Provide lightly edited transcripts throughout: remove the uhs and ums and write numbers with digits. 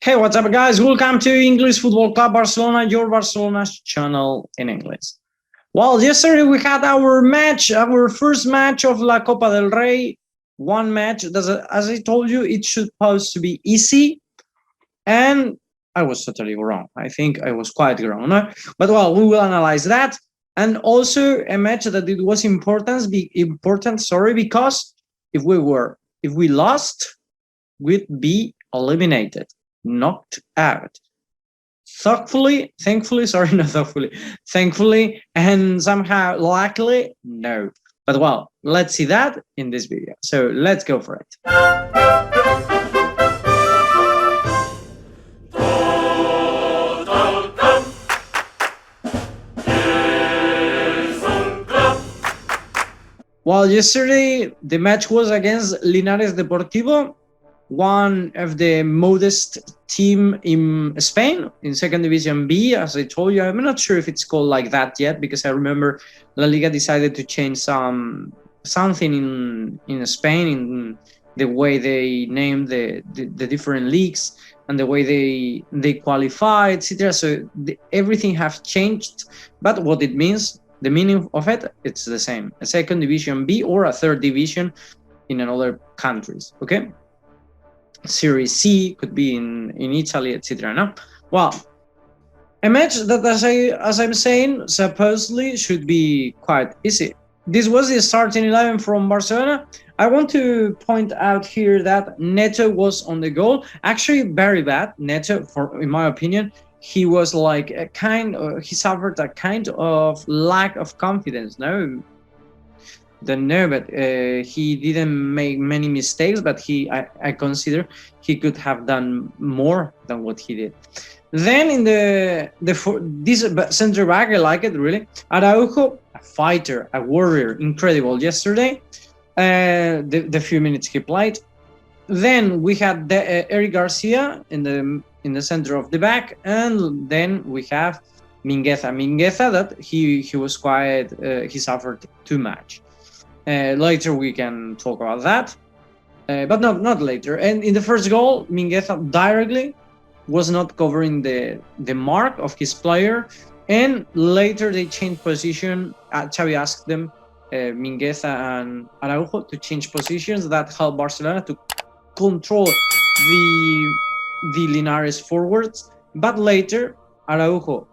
Hey, what's up, guys? Welcome to English Football Club Barcelona, your Barcelona's channel in English. Well, yesterday we had our first match of La Copa del Rey. One match, as I told you, it's supposed to be easy. And I was totally wrong. I think I was quite wrong. No? But well, we will analyze that. And also a match that it was important, because if we lost, we'd be eliminated, knocked out. Thankfully, and somehow luckily, no. But well, let's see that in this video. So let's go for it. Well, yesterday the match was against Linares Deportivo, one of the modest team in Spain, in Second Division B. As I told you, I'm not sure if it's called like that yet, because I remember La Liga decided to change something in Spain, in the way they name the different leagues and the way they qualify, etc. So everything has changed, but what it means, the meaning of it, it's the same: a Second Division B or a Third Division in other countries. Okay. Serie C could be in Italy, etc. No, well, a match that, as I'm saying, supposedly should be quite easy. This was the starting 11 from Barcelona. I want to point out here that Neto was on the goal. Actually, very bad. Neto, in my opinion, he was like he suffered a kind of lack of confidence. No. Don't know, but he didn't make many mistakes, but I consider he could have done more than what he did. Then in this center back, I like it really. Araujo, a fighter, a warrior, incredible yesterday. The few minutes he played. Then we had Eric Garcia in the center of the back, and then we have Mingueza that he was quiet. He suffered too much. Later we can talk about that, but not later. And in the first goal, Mingueza directly was not covering the mark of his player, and later they changed position. Xavi asked them, Mingueza and Araujo, to change positions. That helped Barcelona to control the Linares forwards. But later, Araujo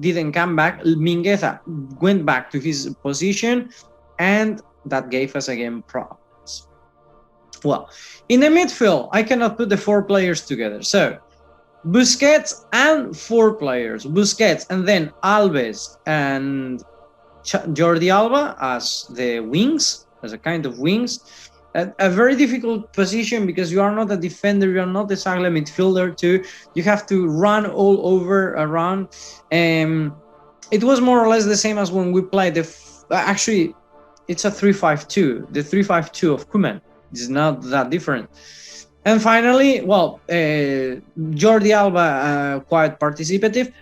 didn't come back. Mingueza went back to his position, and that gave us again problems. Well, in the midfield, I cannot put the four players together. So Busquets and four players. Busquets and then Alves and Jordi Alba as the wings, as a kind of wings. A very difficult position, because you are not a defender, you are not exactly a midfielder too. You have to run all over around. It was more or less the same as when we played actually, it's a 3-5-2, the 3-5-2 of Koeman. It's not that different. And finally, well, Jordi Alba, quite participative.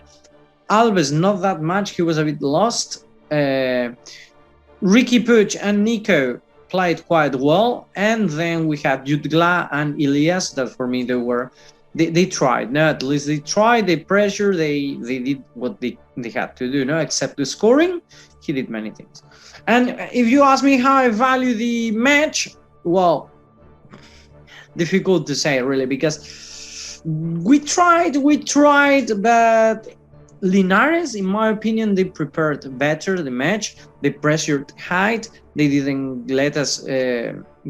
Alves, not that much. He was a bit lost. Ricky Puig and Nico played quite well. And then we had Jutgla and Ilaix, that for me, they tried. No, at least they tried. They pressured. They did what they had to do. No, except the scoring, he did many things. And if you ask me how I value the match, well, difficult to say really, because we tried, but Linares, in my opinion, they prepared better the match. They pressured high. They didn't let us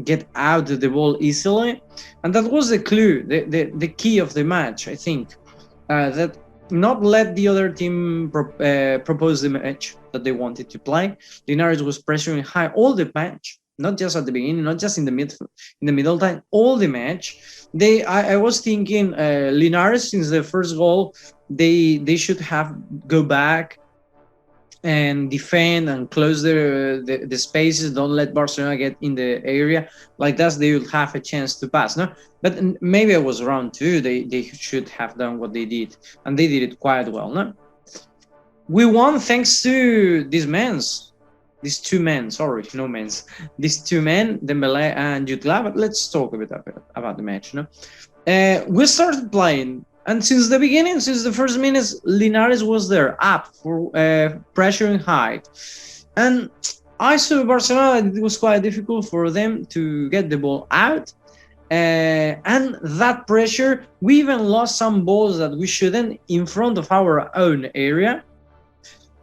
get out the ball easily, and that was the clue, the key of the match. I think that not let the other team propose the match that they wanted to play. Linares was pressuring high all the match, not just at the beginning, not just in the middle time, all the match. I was thinking Linares, since the first goal, they should have go back and defend and close the spaces. Don't let Barcelona get in the area. Like that, they will have a chance to pass. No, but maybe I was wrong too. They should have done what they did, and they did it quite well. No, we won thanks to these two men, Dembele and Jutgla. But let's talk a bit about the match. No, we started playing And since the beginning, since the first minutes, Linares was there, up for pressuring high. And I saw Barcelona, it was quite difficult for them to get the ball out. And that pressure, we even lost some balls that we shouldn't in front of our own area.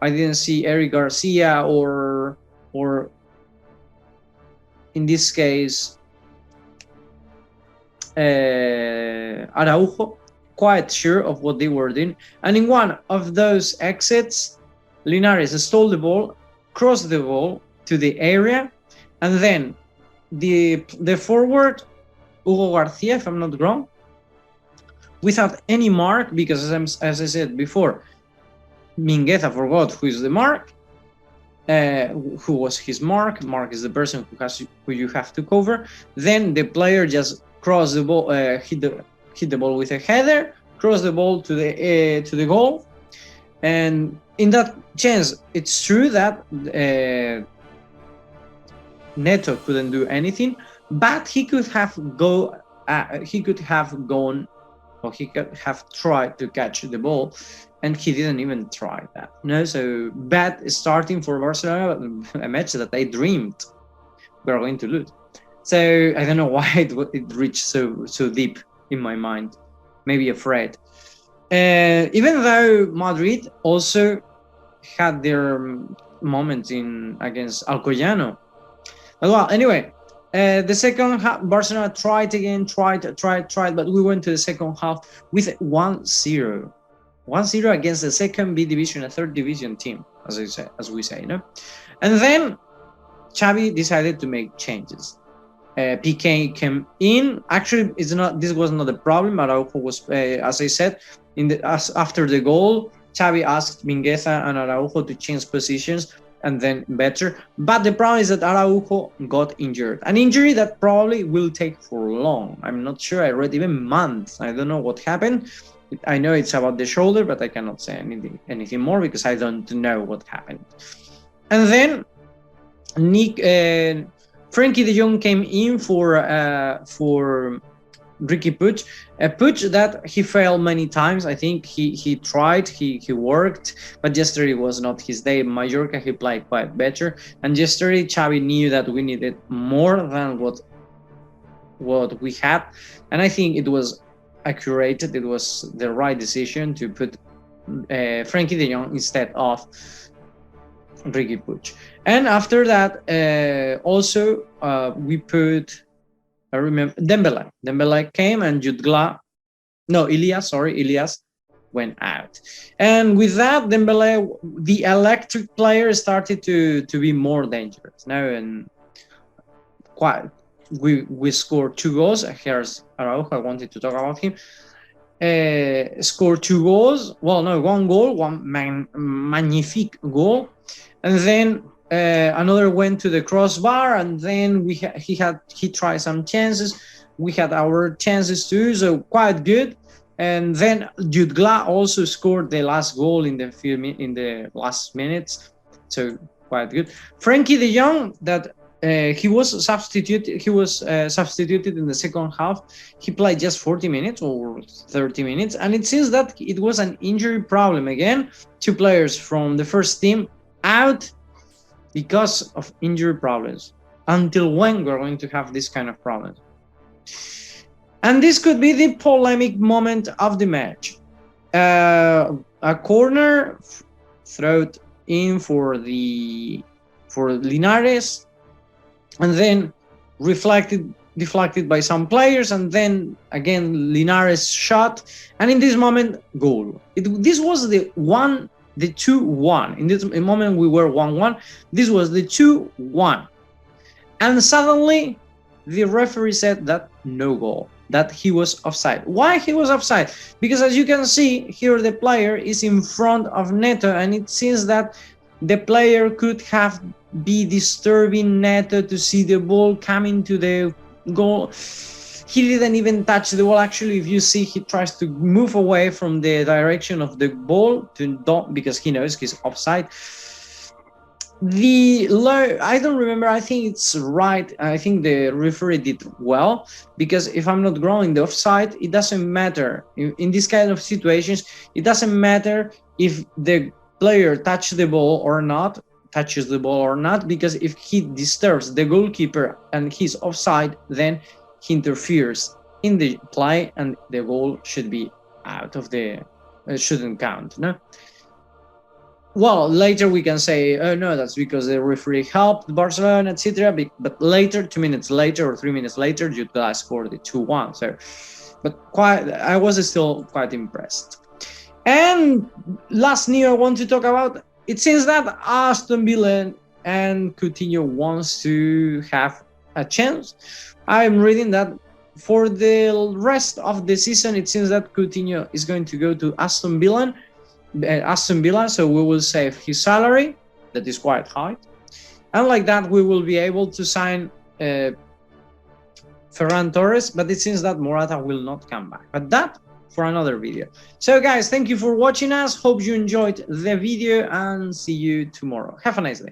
I didn't see Eric Garcia or in this case, Araujo, quite sure of what they were doing. And in one of those exits, Linares stole the ball, crossed the ball to the area, and then the forward, Hugo Garcia, if I'm not wrong, without any mark, because as I said before, Mingueza forgot who is the mark, who was his mark. Mark is the person who you have to cover. Then the player just crossed the ball, hit the ball with a header, cross the ball to the goal, and in that chance, it's true that Neto couldn't do anything, but he could have gone, or he could have tried to catch the ball, and he didn't even try that. No, so bad starting for Barcelona, a match that I dreamed we were going to lose. So I don't know why it reached so deep in my mind. Maybe afraid. Even though Madrid also had their moments against Alcoyano. But well, anyway, the second half, Barcelona tried again, but we went to the second half with 1-0. 1-0 against the second B division, a third division team, as we say, no? And then Xavi decided to make changes. PK came in. Actually, this was not a problem. Araujo was, as I said, after the goal, Xavi asked Mingueza and Araujo to change positions and then better. But the problem is that Araujo got injured. An injury that probably will take for long. I'm not sure. I read even months. I don't know what happened. I know it's about the shoulder, but I cannot say anything more because I don't know what happened. And then Frenkie de Jong came in for Ricky Puig, a Puig that he failed many times. I think he tried, he worked, but yesterday was not his day. In Mallorca, he played quite better, and yesterday Xavi knew that we needed more than what we had, and I think it was accurate. It was the right decision to put Frenkie de Jong instead of Ricky Puig. And after that, also we put, I remember, Dembele. Dembele came and Ilias went out. And with that, Dembele, the electric player, started to be more dangerous. Now, and we scored 2 goals. Here's Araujo. I wanted to talk about him. Scored 2 goals. Well, no, 1 goal, one magnifique goal. And then another went to the crossbar, and then he tried some chances. We had our chances too, so quite good. And then Jutgla also scored the last goal in the last minutes, so quite good. Frenkie de Jong, that he was substituted in the second half. He played just 40 minutes or 30 minutes, and it seems that it was an injury problem again. 2 players from the first team out because of injury problems. Until when we're going to have this kind of problems? And this could be the polemic moment of the match. A corner thrown in for Linares, and then deflected by some players, and then again Linares shot, and in this moment, goal. This was the 2-1. In this moment we were 1-1. This was the 2-1. And suddenly the referee said that no goal, that he was offside. Why he was offside? Because as you can see here, the player is in front of Neto, and it seems that the player could have been disturbing Neto to see the ball coming to the goal. He didn't even touch the ball. Actually, if you see, he tries to move away from the direction of the ball because he knows he's offside. I don't remember. I think it's right. I think the referee did well, because if I'm not wrong, in the offside, it doesn't matter in this kind of situations. It doesn't matter if the player touches the ball or not, because if he disturbs the goalkeeper and he's offside, then he interferes in the play, and the goal should be out of the shouldn't count. No. Well, later we can say, oh no, that's because the referee helped Barcelona, etc. But later, 2 minutes later or 3 minutes later, you guys scored the 2-1. So, but I was still quite impressed. And last news I want to talk about. It seems that Aston Villa and Coutinho wants to have a chance. I'm reading that for the rest of the season, it seems that Coutinho is going to go to Aston Villa, so we will save his salary, that is quite high, and like that we will be able to sign Ferran Torres, but it seems that Morata will not come back, but that for another video. So guys, thank you for watching us, hope you enjoyed the video, and see you tomorrow. Have a nice day.